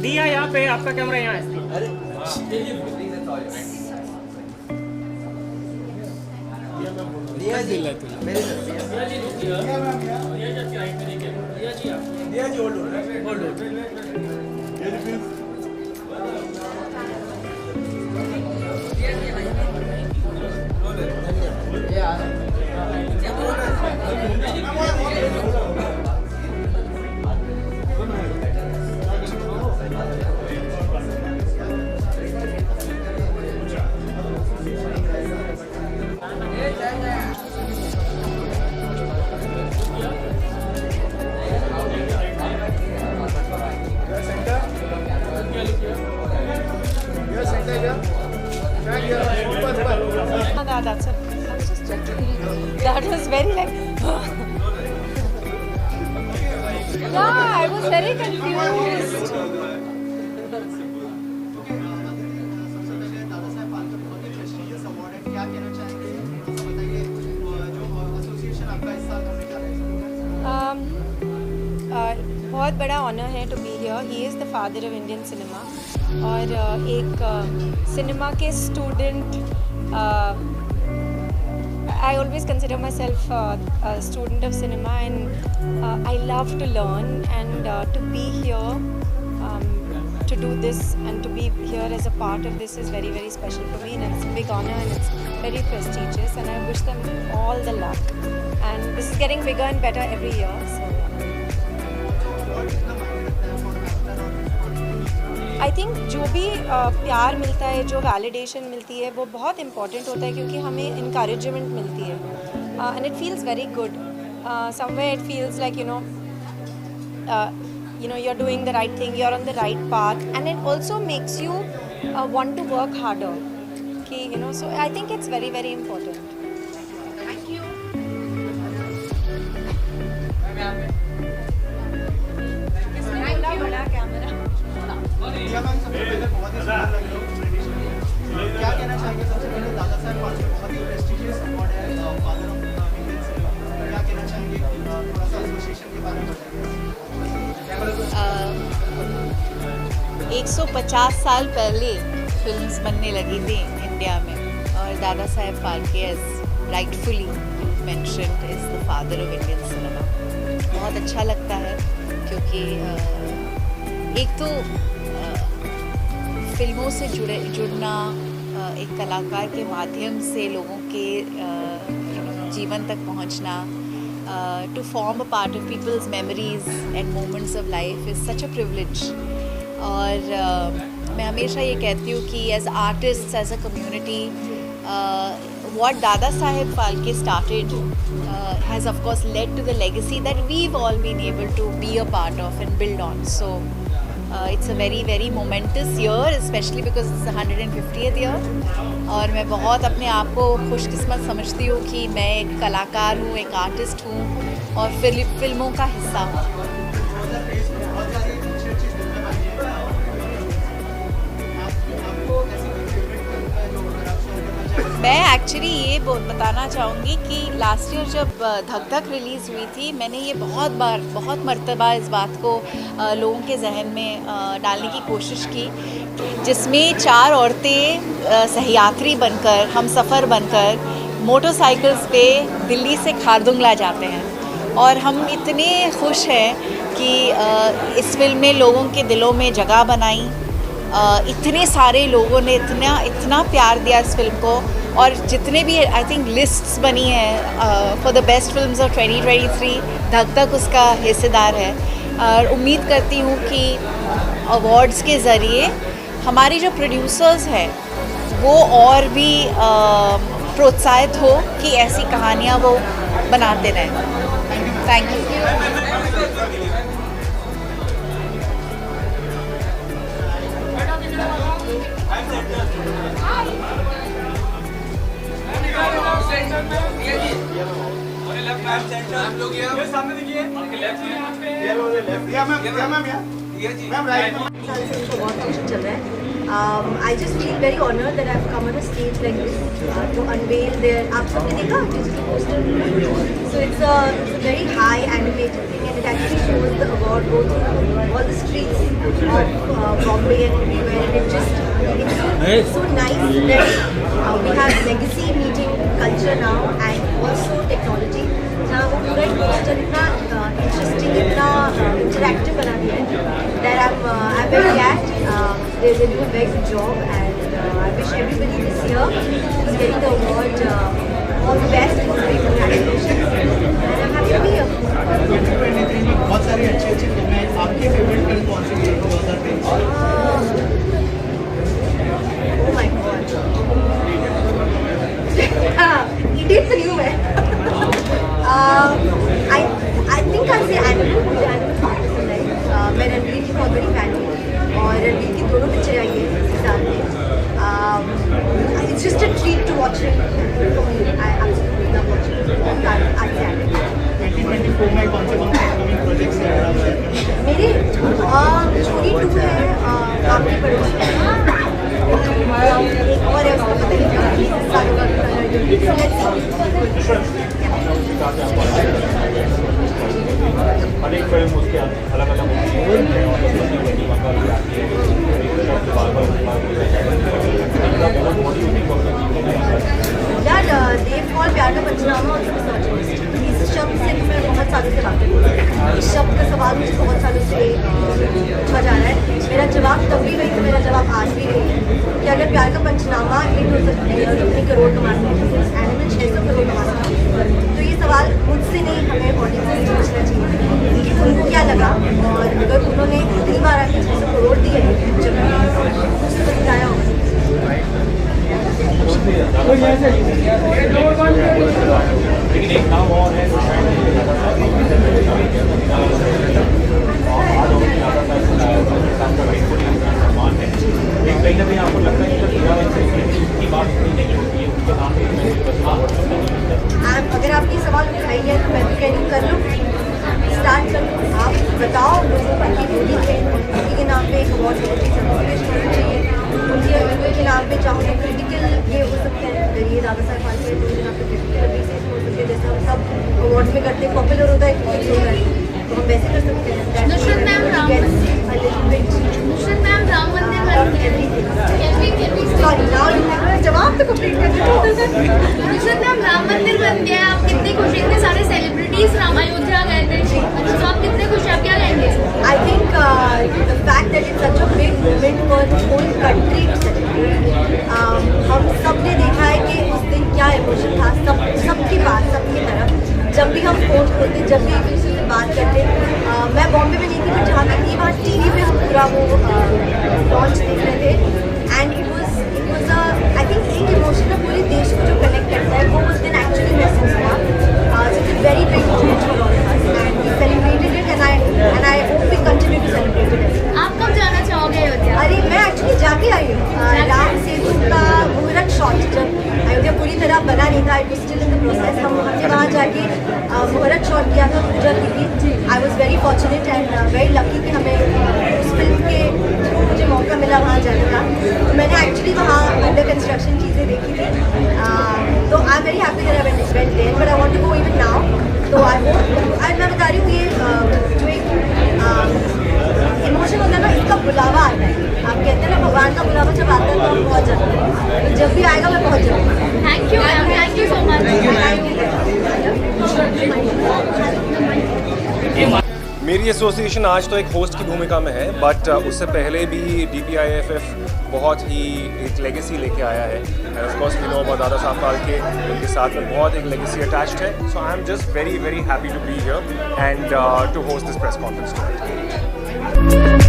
दिया यहाँ पे, आपका कैमरा यहाँ है। दिया जी मेरे दिया जी hold That's it. I was just checking. That was very like. Yeah, I was very confused. बहुत बड़ा ऑनर है to be here. He is the father of Indian cinema और एक सिनेमा के student. I always consider myself a student of cinema, and I love to learn, and to be here to do this and to be here as a part of this is very, very special for me, and it's a big honor and it's very prestigious, and I wish them all the luck, and this is getting bigger and better every year. So I think जो भी प्यार मिलता है, जो validation मिलती है, वो बहुत इम्पॉर्टेंट होता है क्योंकि हमें इनकरेजमेंट मिलती है and it feels very good. Somewhere it feels like you know you are doing the right thing, you are on the right path, and it also makes you want to work harder कि you know. So I think it's very very important. Thank you. बड़ा camera. क्या कहना चाहेंगे? सबसे पहले दादा साहब फाल्के बहुत ही prestigious award है, फादर ऑफ इंडियन सिनेमा. क्या कहना चाहेंगे? थोड़ा सा एसोसिएशन के बारे में बताइए. 150 साल पहले फिल्म्स बनने लगी थी इंडिया में, और Dadasaheb Phalke as rightfully mentioned is the father of Indian cinema. बहुत अच्छा लगता है क्योंकि एक तो फिल्मों से जुड़ना, एक कलाकार के माध्यम से लोगों के जीवन तक पहुंचना, to form a part of people's memories and moments of life is such a privilege. और मैं हमेशा ये कहती हूँ कि as artist, as a community, what Dada Saheb Phalke started has of course led to the legacy that we've all been able to be a part of and build on. So it's a very very momentous year, especially because it's the 150th year. और मैं बहुत अपने आप को खुशकिस्मत समझती हूँ कि मैं एक कलाकार हूँ, एक आर्टिस्ट हूँ और फिल्मों का हिस्सा हूँ. मैं एक्चुअली ये बताना चाहूँगी कि लास्ट ईयर जब धक धक रिलीज़ हुई थी, मैंने ये बहुत मर्तबा इस बात को लोगों के जहन में डालने की कोशिश की, जिसमें 4 औरतें सहयात्री बनकर, हम सफ़र बनकर मोटरसाइकिल्स पे दिल्ली से खारदुंगला जाते हैं। और हम इतने खुश हैं कि इस फिल्म ने लोगों के दिलों में जगह बनाई। इतने सारे लोगों ने इतना प्यार दिया इस फिल्म को, और जितने भी आई थिंक लिस्ट्स बनी है for the best films of 2023, धक धक उसका हिस्सेदार है। और उम्मीद करती हूँ कि अवार्ड्स के ज़रिए हमारे जो प्रोड्यूसर्स हैं वो और भी प्रोत्साहित हो कि ऐसी कहानियाँ वो बनाते रहें। Thank you. I just feel very honored that I've come on a stage like this to unveil their. आप सबने देखा digital poster? So it's a very high animated thing, and it actually shows the award go through all the streets of Bombay and everywhere, and it's so nice that we have legacy meeting culture now and also technology. जहाँ वो पूरा poster इतना interesting, इतना interactive बना दिया है that I'm very glad they do a very good job, and I wish everybody this year is getting the award all the best. Congratulations, and I'm happy to be here. 2023 में बहुत सारी अच्छी फिल्में हैं। आपकी फेवरेट फिल्म कौन सी थी 2023? Oh my God! Idiot new है। I think I'll say Animal. मुझे Animal बहुत पसंद है। मैं रणवीर की बहुत बड़ी फैन हूँ, और रणवीर की दोनों पिक्चर आई है इसी साल में। It's just a treat to watch it for me. I absolutely love watching it. I'll say Animal. 2024 में कौन से अपकमिंग प्रोजेक्ट्स हैं? मेरे छोरी 2 है, आपके पड़ोस में एक और है, उसको पता नहीं क्या इस साल हर एक फिल्म उसके अलग अलग यार देवफॉल प्यार का पंचनामा और इस शब्द से मैं बहुत सालों से बात करूँ। इस शब्द का सवाल मुझे बहुत सालों से पूछा जा रहा है। मेरा जवाब तब भी वही था, मेरा जवाब आज भी वही है कि अगर प्यार का पंचनामा हिट हो सकती है और कितने करोड़ कमा सकती है, एनिमल 600 करोड़ कमा सकती है, तो ये सवाल मुझसे नहीं, हमें ऑडियंस से पूछना चाहिए कि उनको क्या लगा। और अगर उन्होंने इतनी बार आके 600 करोड़ दिए जब मुझसे तो दिखाया होगा। लेकिन एक नाम और है जो सम्मान है, कहीं ना कहीं आपको लगता है कि बात नहीं होती है उसके नाम अगर आपकी सवाल उठाई है तो मैं भी कह रही कर लो, स्टार्ट कर लो। आप बताओ लोगों पर कि मोदी थे, उनके नाम पे एक अवार्ड होना चाहिए, उनके नाम पे चाहो तो क्रिटिकल ये हो सकते हैं, अगर ये दादा साहब फाल्के हैं तो उनके नाम पे क्रिटिकल अप्रिसिएशन हो सकती है, जैसे हम सब अवार्ड्स में करते हैं। पॉपुलर होता है तो लोग आए तो हम वैसे कर सकते हैं। Nusrat ma'am Ram sorry now जवाब तो कंप्लीट कर दो। नुसरत मैम राम मंदिर बन गया है, आप कितने खुश हैं? इतने सारे सेलिब्रिटीज राम अयोध्या गए थे, तो आप कितने खुश हैं? आप क्या कहेंगे? I think the fact that it's such a big moment for the whole country to celebrate. हम सब ने देखा है कि उस दिन क्या इमोशन था सबके पास, सबकी तरफ। जब भी हम फोन खोलते, जब भी एक दूसरे से बात करते, मैं बॉम्बे में नहीं थी तो जहाँ तक ये बात टीवी पे हम पूरा वो लॉन्च देख रहे थे, and it was I think एक इमोशन ना पूरे देश को जो कनेक्ट करता है वो उस दिन एक्चुअली महसूस हुआ। It's a very big moment for all of us, and we celebrated it, and I hope we continue to celebrate it. आप कब जाना चाहोगे अयोध्या? अरे मैं एक्चुअली जाके आई हूँ। राम सेतु का मुहूर्त शॉट जब अयोध्या पूरी तरह बना नहीं था, it was still in the process, हमने वहाँ जाके मुहूर्त शॉट किया था, पूजा की थी। I was very fortunate and very lucky कि हमें उस फिल्म के थ्रू मुझे मौका मिला वहाँ जाने वहाँ अंडर कंस्ट्रक्शन चीज़ें देखी थी. तो I am very happy that I went there, but I want to go even now. तो आई होप, मैं बता रही हूँ ये जो एक इमोशन होता है ना, इसका बुलावा आता है. आप कहते हैं ना भगवान का बुलावा जब आता है तो हम पहुँच जाते हैं. तो जब भी आएगा मैं पहुँच जाऊँगी. Thank you ma'am, thank you so much. मेरी एसोसिएशन आज तो एक होस्ट की भूमिका में है, बट उससे पहले भी DPIFF बहुत ही एक लेगेसी लेके आया है. And of course we know about Dada Saheb Phalke, उनके साथ में बहुत एक लेगेसी अटैच्ड है. So I am just very very happy to be here and to host this press conference today.